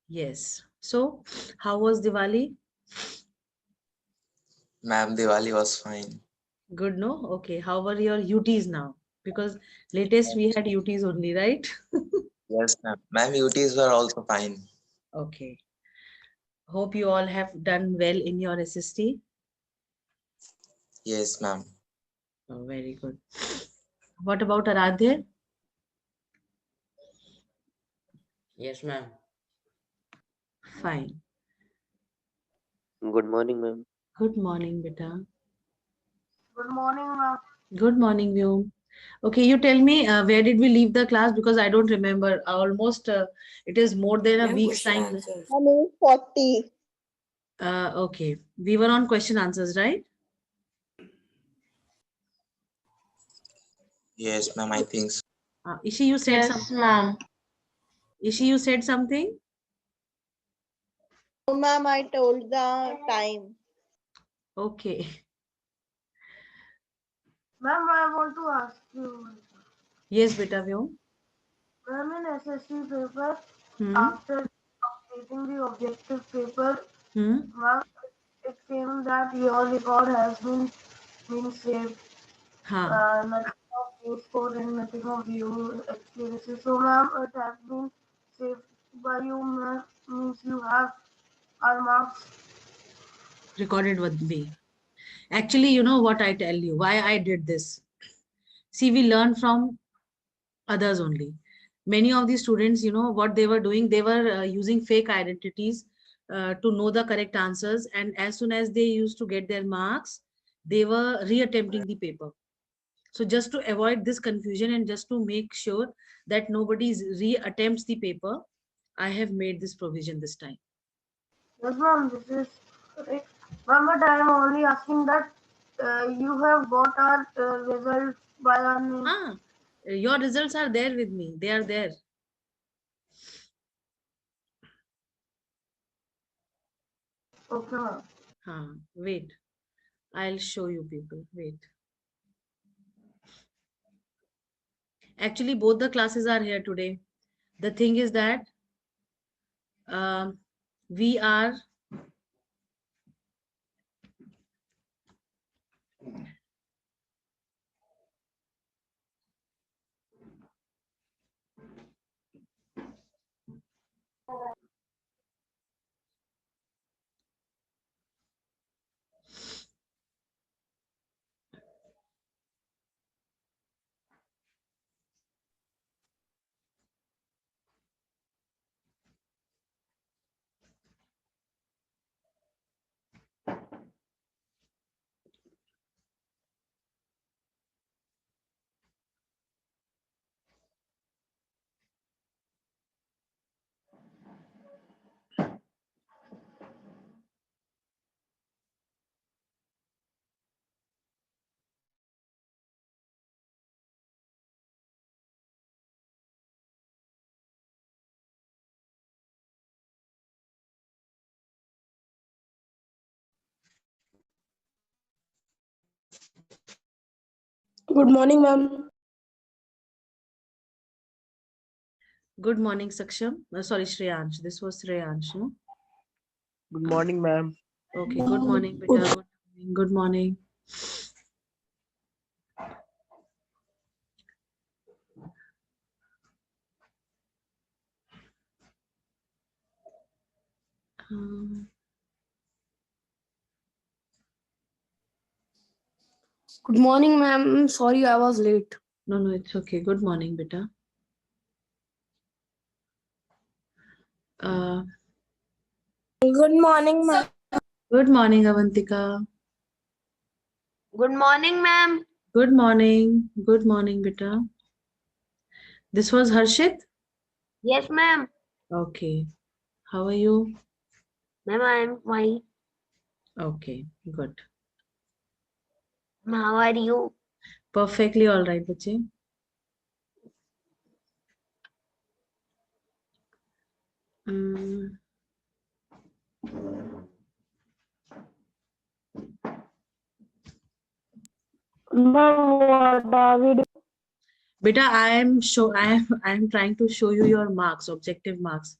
Yes. So, how was Diwali? Ma'am, Diwali was fine. Good, no? Okay. How were your UTs now? Because latest we had UTs only, right? Yes, ma'am. Ma'am, UTs were also fine. Okay. Hope you all have done well in your SST. Yes, ma'am. Oh, very good. What about Aradhya? Yes, ma'am. Fine. Good morning, ma'am. Good morning, beta. Good morning, ma'am. Good morning, Vyom. Okay, you tell me where did we leave the class because I don't remember. Almost it is more than a Ma'am, week's question time. answer. I'm 40. Okay, we were on question answers, right? Yes, ma'am, I think so. Ishi, you said Yes, something. ma'am. Ishi, you said something. Oh, ma'am, I told the time. Okay. Ma'am, I want to ask you. Yes, beta, Vyom. Ma'am, in SSC paper, Hmm. after completing the objective paper, Hmm. ma'am, it came that your record has been saved. Ha. Nothing of you score and nothing of you experiences. So, ma'am, it has been saved by you, ma'am, means you have our marks. Recorded with me. Actually, you know what I tell you, why I did this. See, we learn from others only. Many of the students, you know, what they were doing, they were using fake identities to know the correct answers. And as soon as they used to get their marks, they were reattempting the paper. So just to avoid this confusion and just to make sure that nobody reattempts the paper, I have made this provision this time. Yes, ma'am, this is correct. Ma'am, but I am only asking that you have got our results by our name. Ah, your results are there with me. They are there. Okay, ma'am. Wait. I'll show you people. Wait. Actually, both the classes are here today. The thing is that um, we are Good morning, ma'am. good morning, Saksham. Sorry, Shreyansh. This was Shreyansh, no? Good morning, ma'am. Okay, good morning, beta. Good morning. Um, Good morning, ma'am. Sorry, I was late. no, it's okay. Good morning, beta. Uh, Good morning, ma'am. good morning, Avantika. Good morning, ma'am. Good morning. Good morning, beta. This was Harshit. Yes, ma'am. Okay. How are you? Ma'am, I am fine. Okay, good. How are you? Perfectly all right, bache. Um, Ma'am, what are we doing? Beta, I am trying to show you your marks, objective marks.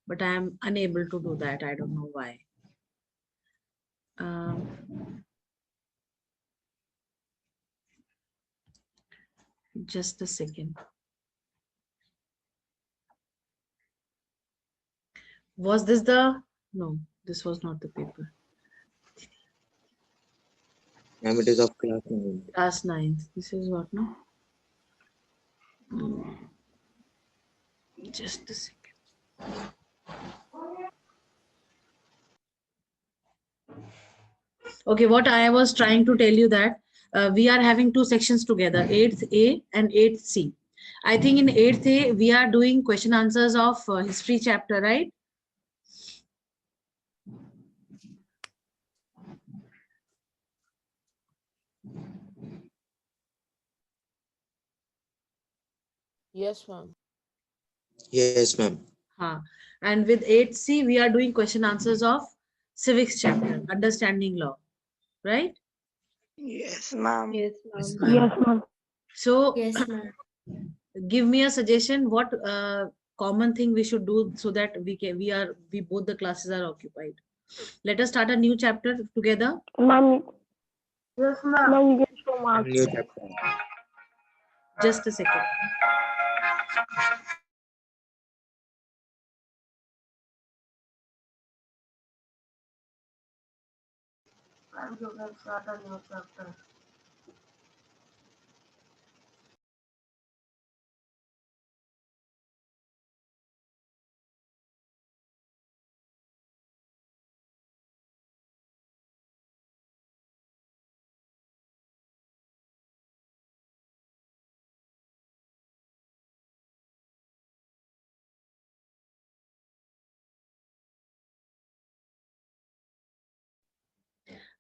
but I am unable to do that. I don't know why. Just a second. Was this the, no, this was not the paper. Ma'am, it is of class 9. Class 9th. This is what, no? Just a second. Okay, what I was trying to tell you that we are having two sections together, 8th A and 8th C. I think in 8th A, we are doing question answers of history chapter, right? Yes, ma'am. Yes, ma'am. And with 8C, we are doing question answers of civics chapter, understanding law, right? Yes, ma'am. Yes, Yes, ma'am. ma'am. Yes, ma'am. So Yes, ma'am. give me a suggestion, what common thing we should do so that we both the classes are occupied. Let us start a new chapter together. Ma'am. Yes, ma'am. Ma'am, you can show marks. New chapter. Just a second. Ma'am, you can start a new chapter.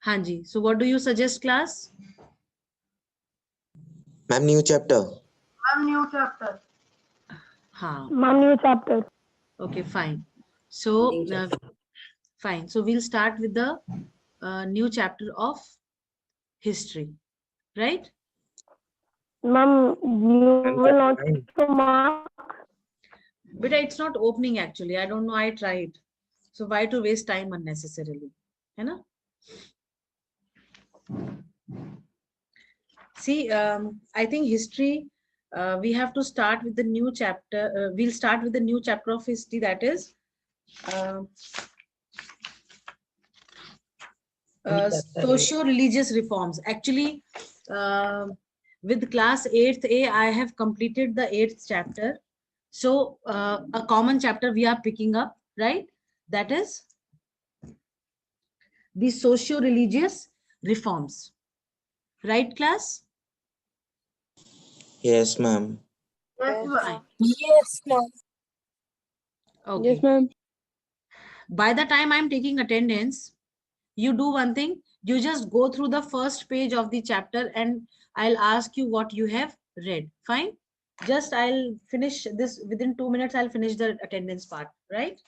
Hanji. So what do you suggest, class? Ma'am, new chapter. Ma'am, new chapter. Ha. Ma'am, new chapter. Okay, fine. So New chapter. fine. So we'll start with the new chapter of history, right? Ma'am, you Ma'am, will not chapter 9. show marks. But it's not opening actually. I don't know. I tried. So why to waste time unnecessarily? Hai na? See, I think history, we have to start with the new chapter. We'll start with the new chapter of history, that is socio-religious reforms. Actually, with class 8th A, I have completed the 8th chapter. So a common chapter we are picking up, right? That is the socio-religious reforms. Right, class? Yes, ma'am. Yes, ma'am. Yes, ma'am. Okay. Yes, ma'am. By the time I'm taking attendance, you do one thing, you just go through the first page of the chapter and I'll ask you what you have read. Fine. Just I'll finish this within 2 minutes. I'll finish the attendance part, right?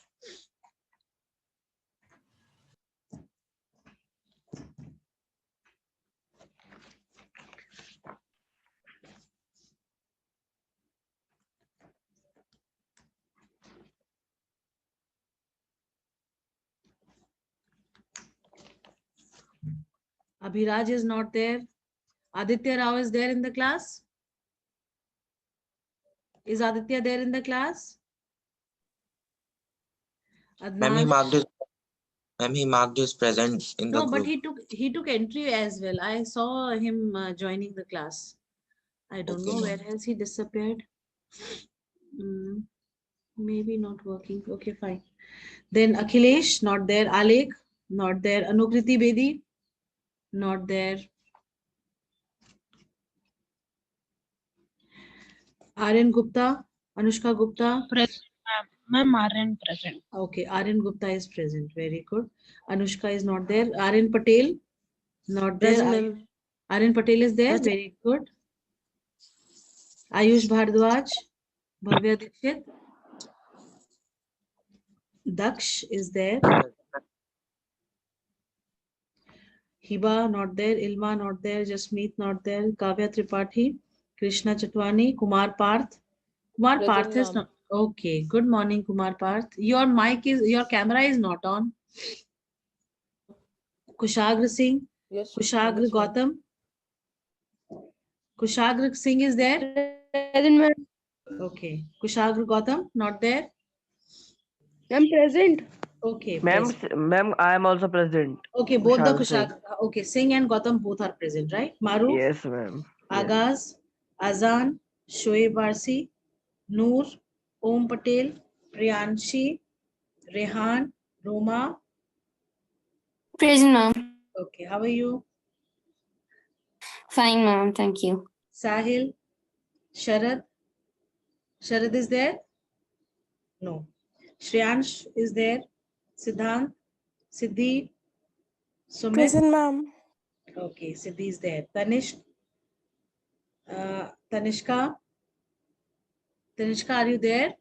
Abhiraj is not there. Aditya Rao is there in the class. Is Aditya there in the class? Ma'am, he Adnan? marked his. Ma'am, he marked his present in the No, but group. he took entry as well. I saw him joining the class. I don't Okay, know ma'am. where has he disappeared. Maybe not working. Okay, fine. Then Akhilesh, not there. Alek, not there. Anukriti Bedi, not there. Aryan Gupta, Anushka Gupta. Present, ma'am. Ma'am, Aryan present. Okay, Aryan Gupta is present. Very good. Anushka is not there. Aryan Patel, not there. Present, ma'am. Aryan Patel is there. Present. Very good. Ayush Bhardwaj, Bhavya Dikshit. Daksh is there. Hiba not there. Ilma not there. Jasmeet not there. Kavya Tripathi. Krishna Chatwani. Kumar Parth. Kumar Present, Parth is ma'am. not. Okay, good morning, Kumar Parth. Your camera is not on. Kushagra Singh, Yes. Kushagra Yes, ma'am. Gautam. Kushagra Singh is there? Present, ma'am. Okay. Kushagra Gautam, not there? I'm present. Okay, Ma'am, present. ma'am, I am also present. Okay, both the Kushal Singh. Kushagra. Okay, Singh and Gautam both are present, right? Maruf, Yes, ma'am. Yes. Agaz, Azan, Shoaib Arsi, Noor, Om Patel, Priyanshi, Rehan, Roma. Present, ma'am. Okay, how are you? Fine, ma'am. Thank you. Sahil, Sharad. Sharad is there? No. Shreyansh is there? Siddhant, Siddhi, Sumit. Present, ma'am. Okay, Siddhi is there. Tanishk, Tanishka. Tanishka, are you there?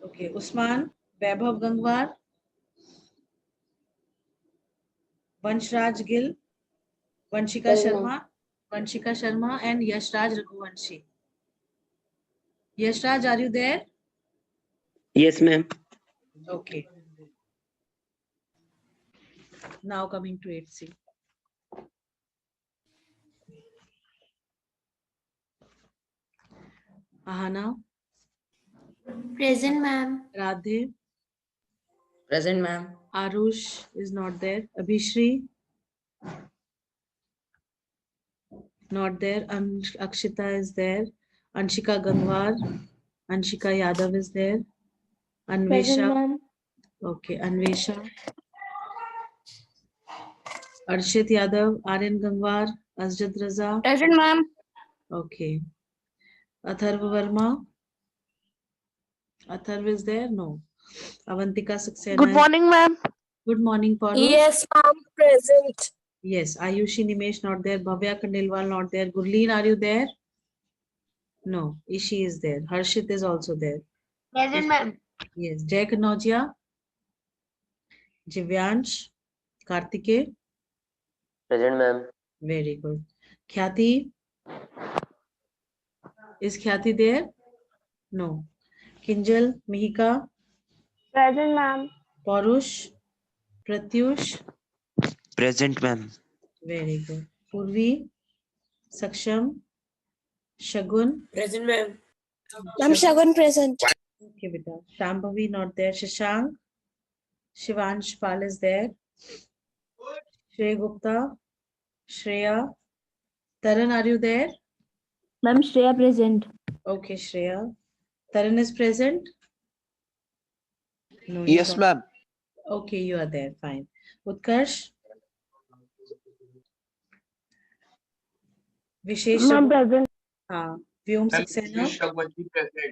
Okay, Usman, Vaibhav Gangwar, Vanshraj Gill, Vanshika Present, Sharma, and Yashraj Raghuvanshi. Yashraj, are you there? Yes, ma'am. Okay. Now coming to 8C. Ahana, Present, ma'am. Radhe, Present, ma'am. Arush is not there. Abhishri, not there. Akshita is there. Anshika Gangwar, Anshika Yadav is there. Present, Anvesha, ma'am. okay, Anvesha. Arshit Yadav, Aryan Gangwar, Asjad Raza, Present, ma'am. okay. Atharva Verma, Atharv is there? No. Avantika Saxena. Good morning, ma'am. Good morning, Paru. Yes, ma'am. Present. Yes. Ayushi Nimesh not there. Bhavya Kandilwal not there. Gurleen, are you there? No. Ishi is there. Harshit is also there. Present, ma'am. Yes. Jay Kanojia, Jivyansh, Kartike. Present, ma'am. Very good. Khyati. Is Khyati there? No. Kinjal, Mihika, Present, ma'am. Parush, Pratyush. Present, ma'am. Very good. Purvi, Saksham, Shagun. Present, ma'am. Ma'am, Shagun present. Okay, beta. Shambhavi not there. Shashank, Shivansh Pal is there. Shrey Gupta, Shreya. Taran, are you there? Ma'am, Shreya present. Okay, Shreya. Taran is present? No. Yes, ma'am. Okay, you are there. Fine. Utkarsh, Vishesh. Ma'am, present. Vyom Saxena. present.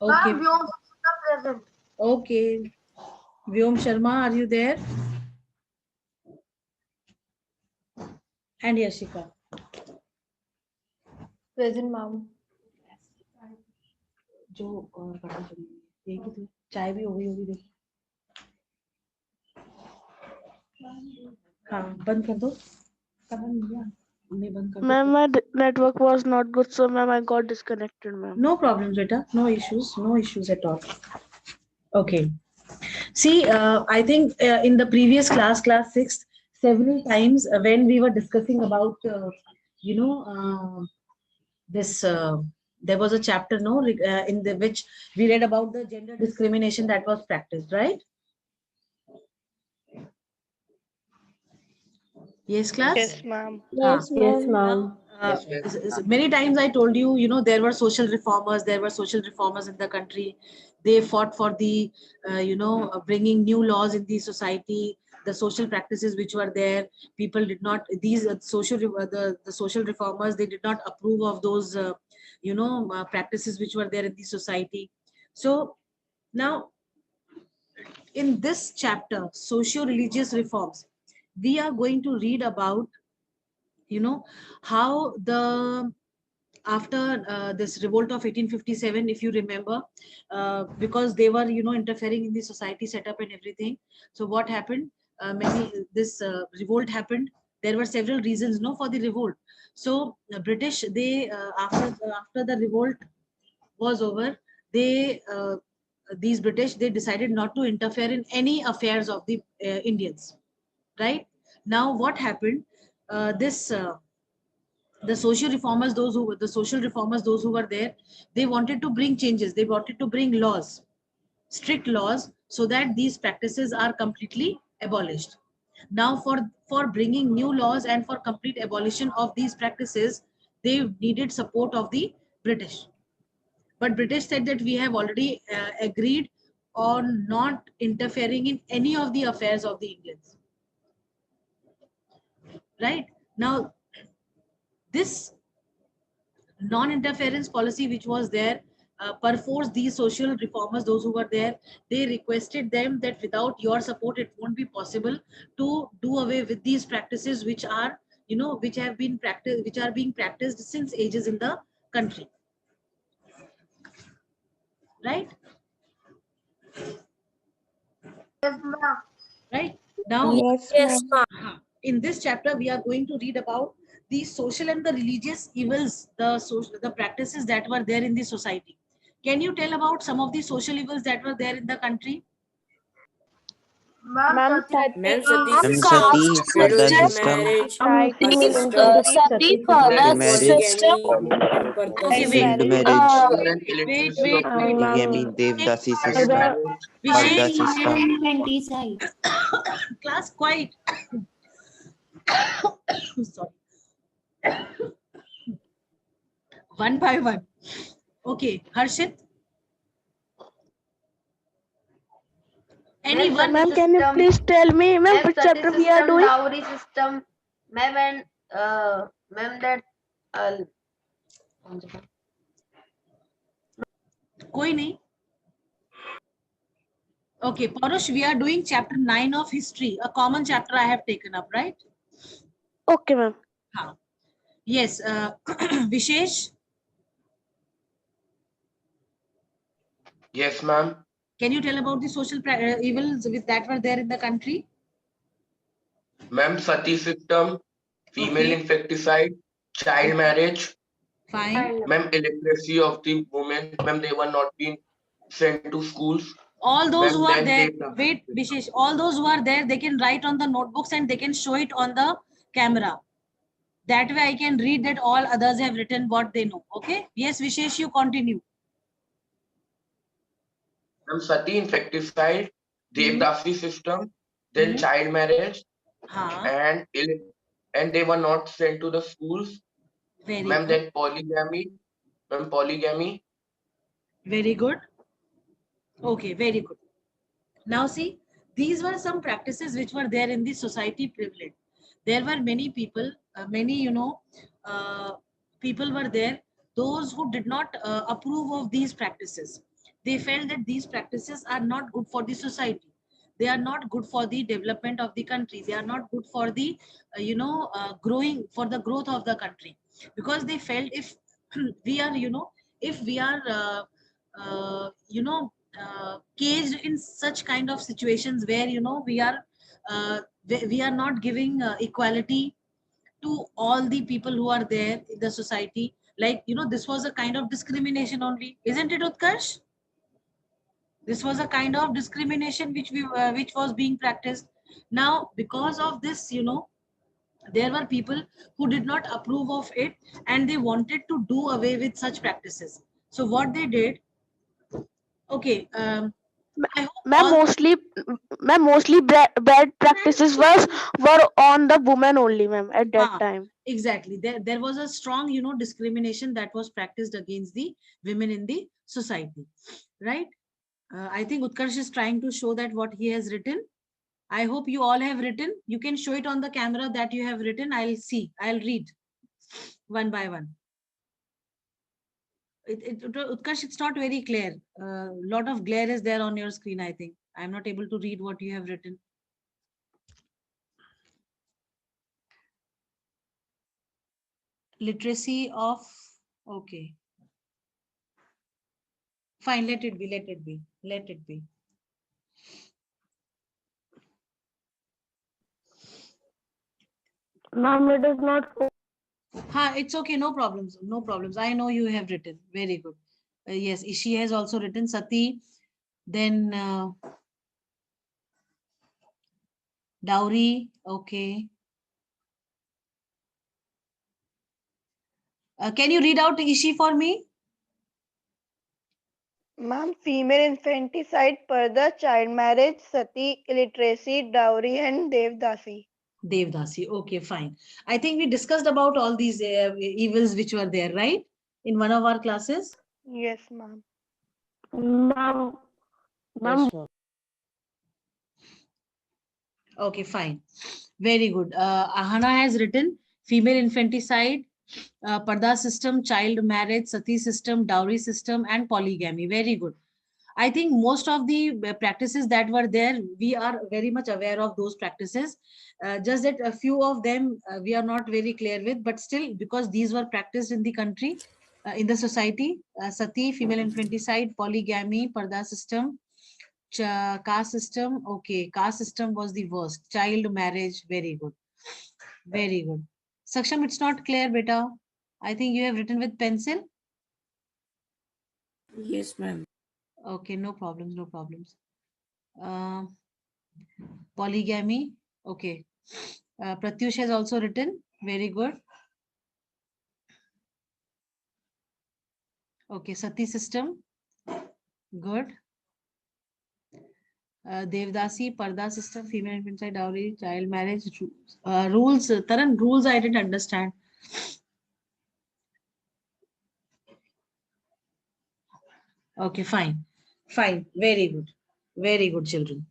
Okay. Ma'am, Vyom Saxena present. Okay. Vyom Sharma, are you there? And Yashika. Present, ma'am. जो करना चाहिए एक ही तो चाय भी हो गई होगी देख हाँ बंद कर दो नहीं बंद कर दो Ma'am, my network was not good, so ma'am, I got disconnected, ma'am. no problems beta no issues at all okay see I think in the previous class 6 several times when we were discussing about this there was a chapter in the which we read about the gender discrimination that was practiced, right? Yes, class. Yes, ma'am. Yes, ma'am. Many times I told you, there were social reformers. There were social reformers in the country. They fought for the, bringing new laws in the society. The social practices which were there, people did not. These the social reformers, they did not approve of those, practices which were there in the society. So now, in this chapter, socio-religious reforms, we are going to read about how the after this revolt of 1857, if you remember, because they were interfering in the society setup and everything. So what happened, this revolt happened. There were several reasons, no, for the revolt. So the British, they after the revolt was over, they these British, they decided not to interfere in any affairs of the Indians. Right now, what happened? The social reformers, those who were there, they wanted to bring changes. They wanted to bring laws, strict laws, so that these practices are completely abolished. Now, for bringing new laws and for complete abolition of these practices, they needed support of the British. But British said that we have already agreed on not interfering in any of the affairs of the Indians. Right now, this non-interference policy which was there, perforce these social reformers, those who were there, they requested them that without your support it won't be possible to do away with these practices which are, which have been practiced, which are being practiced since ages in the country. Right? Yes, ma'am. Right now, Yes, ma'am. in this chapter we are going to read about the social and the religious evils, the practices that were there in the society. Can you tell about some of the social evils that were there in the country? Ma'am, Ma'am, Sati Ma'am, Sati Sati system, system, Sati, reduced Sada the system, marriage, society caste will system, introduce then marriage, polygamy, Okay, child wait, child marriage, marriage, wait. and polygamy, ma'am, Devdasi system, other Parda Vishesh, system. Infanticide. class quiet. Sorry. One by one. Okay, Harshit. Anyone? ma'am, can you please tell me, ma'am, which chapter we are doing? dowry system, ma'am, and ma'am, that Koi nahi? Okay, Parush, we are doing chapter 9 of history, a common chapter I have taken up, right? Okay, ma'am. Yes, Vishesh, Yes, ma'am. can you tell about the social evils that were there in the country? Ma'am, sati system, female Okay. infanticide, child marriage, Fine. ma'am, illiteracy of the women, ma'am, they were not being sent to schools. All those Ma'am, who are then there, they- wait, Vishesh, all those who are there, they can write on the notebooks and they can show it on the camera. That way I can read that all others have written what they know. Okay. Yes, Vishesh, you continue. Ma'am, sati infanticide, Devdasi system, then child marriage, Haan, and they were not sent to the schools. very Ma'am, good. then polygamy. Very good. Okay, very good. Now see, these were some practices which were there in the society privilege. There were many people, people were there, those who did not approve of these practices. They felt that these practices are not good for the society. They are not good for the development of the country. They are not good for the, for the growth of the country. Because they felt if we are, if we are, caged in such kind of situations where we are not giving equality to all the people who are there in the society, like this was a kind of discrimination only, isn't it, Utkarsh? This was a kind of discrimination which was being practiced. Now because of this, there were people who did not approve of it and they wanted to do away with such practices. So what they did, okay, I hope Ma'am, all, mostly bad practices were on the woman only, ma'am, at that time. exactly, there was a strong discrimination that was practiced against the women in the society, right? I think Utkarsh is trying to show that what he has written. I hope you all have written. You can show it on the camera that you have written. I'll read one by one. Utkarsh, it's not very clear. A lot of glare is there on your screen, I think. I'm not able to read what you have written. Literacy of, okay. Fine, let it be, let it be, let it be. Ma'am, it is not. It's okay, no problems, no problems. I know you have written. Very good. Yes, she has also written Sati. Then dowry, okay. Can you read out Ishi for me? Ma'am, female infanticide, parda, child marriage, sati, illiteracy, dowry, and devdasi. Devdasi. Okay, fine. I think we discussed about all these evils which were there, right? In one of our classes. Yes, ma'am. Ma'am, Yes, ma'am. Okay, fine. Very good. Ahana has written female infanticide, parda system, child marriage, sati system, dowry system, and polygamy. Very good. I think most of the practices that were there, we are very much aware of those practices. Just that a few of them we are not very clear with, but still, because these were practiced in the country, in the society, sati, female infanticide, polygamy, parda system, caste system. Okay, caste system was the worst. Child marriage, very good. Very good. Saksham, it's not clear, beta. I think you have written with pencil. Yes, ma'am. Okay, no problems, no problems. Uh, polygamy. Okay. Pratyush has also written. Very good. Okay, sati system. Good. Devdasi, Parda system, female infanticide, dowry, child marriage, rules. Taran, rules I didn't understand. Okay, fine. Fine. Very good. Very good, children.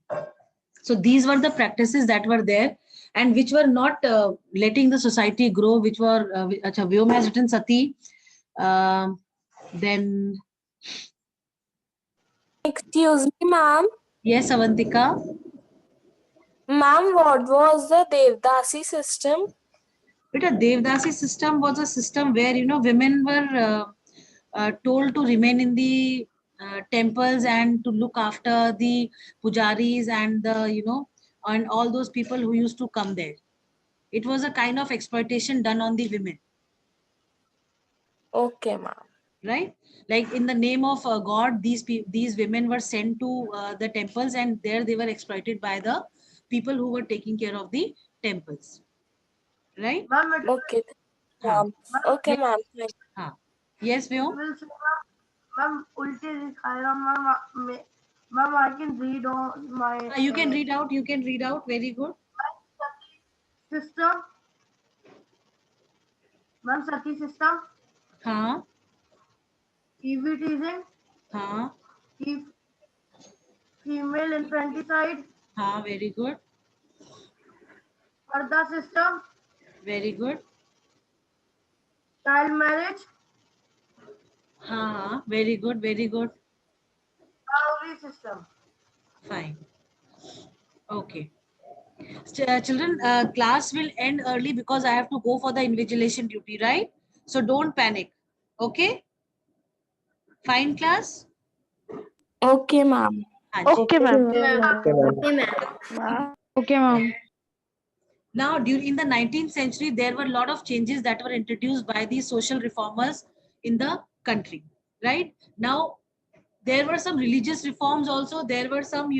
So these were the practices that were there and which were not letting the society grow, which were, Acha, Vyom has written Sati. Then, Excuse me, ma'am. yes, Avantika. Ma'am, what was the Devdasi system? But a Devdasi system was a system where, women were told to remain in the temples and to look after the pujaris and and all those people who used to come there. It was a kind of exploitation done on the women, Okay, ma'am. right? Like in the name of God, these women were sent to the temples and there they were exploited by the people who were taking care of the temples, right? ma'am, it Okay, Huh. ma'am. Okay, ma'am. Huh. Yes, Vyom? will say, ma'am, ulte dikhaya, ma'am, I can read on my You can read out. You can read out. Very good. system. Ma'am, sati system, Huh? EV teasing, Huh? female infanticide, Huh? Very good. parda system, Very good. child marriage, Huh? Very good. Very good. dowry system. Fine. Okay. Children, class will end early because I have to go for the invigilation duty, right? So don't panic. Okay? Fine, class? Okay, ma'am. Haan ji. Okay, ma'am. Okay, ma'am. Now, in the 19th century, there were a lot of changes that were introduced by the social reformers in the country, right? Now, there were some religious reforms also. There were some,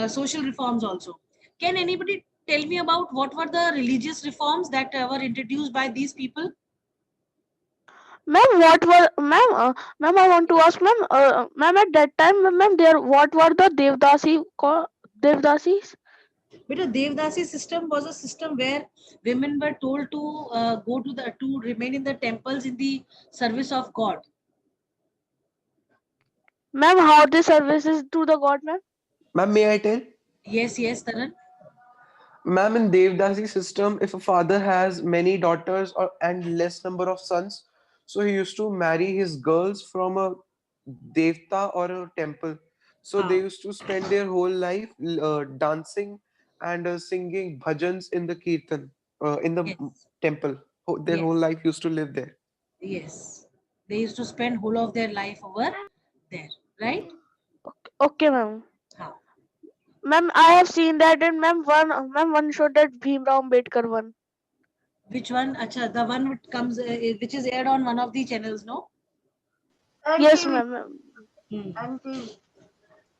social reforms also. Can anybody tell me about what were the religious reforms that were introduced by these people? Ma'am, ma'am, I want to ask, ma'am, at that time, ma'am, what were the Devdasis? But a Devdasi system was a system where women were told to to remain in the temples in the service of God. Ma'am, how the services to the god, ma'am? Ma'am, may I tell? Yes, Taran. Ma'am, in Devdasi system, if a father has many daughters and less number of sons, so he used to marry his girls from a devta or a temple. So they used to spend their whole life dancing and singing bhajans in the kirtan, in the Yes. temple. Their Yes. whole life used to live there. Yes. They used to spend whole of their life over there, right? Okay, ma'am. Huh. Ma'am, I have seen that in one show, that Bhim Rao Ambedkar one. Which one? Acha, the one which comes, which is aired on one of the channels, no? Yes, NTV. ma'am. NTV.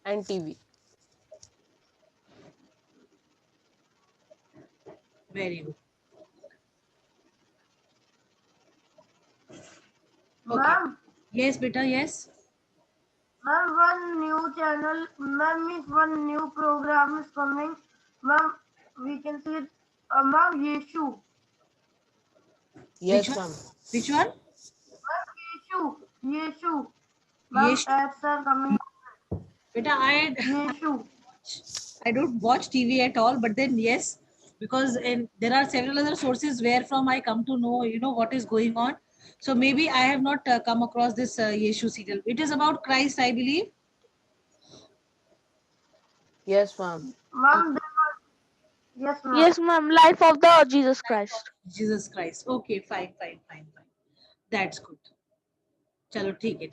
And TV. Very good. Ma'am, Yes, beta, yes. ma'am, one new channel, ma'am, means one new program is coming. Ma'am, we can see it. Ma'am, Yeshu. Yes, Which one? ma'am. Which one? Ma'am, Yeshu. Yeshu. Ma'am, Yes. ads are coming. Beta, Yeshu. I don't watch TV at all, but then yes, because there are several other sources where from I come to know, what is going on. So maybe I have not come across this Yeshu serial. It is about Christ, I believe. Yes, ma'am. Ma'am, yes, ma'am. Yes, ma'am. Life of the Jesus Christ. Jesus Christ. Okay, fine. That's good. Chalo, theek hai.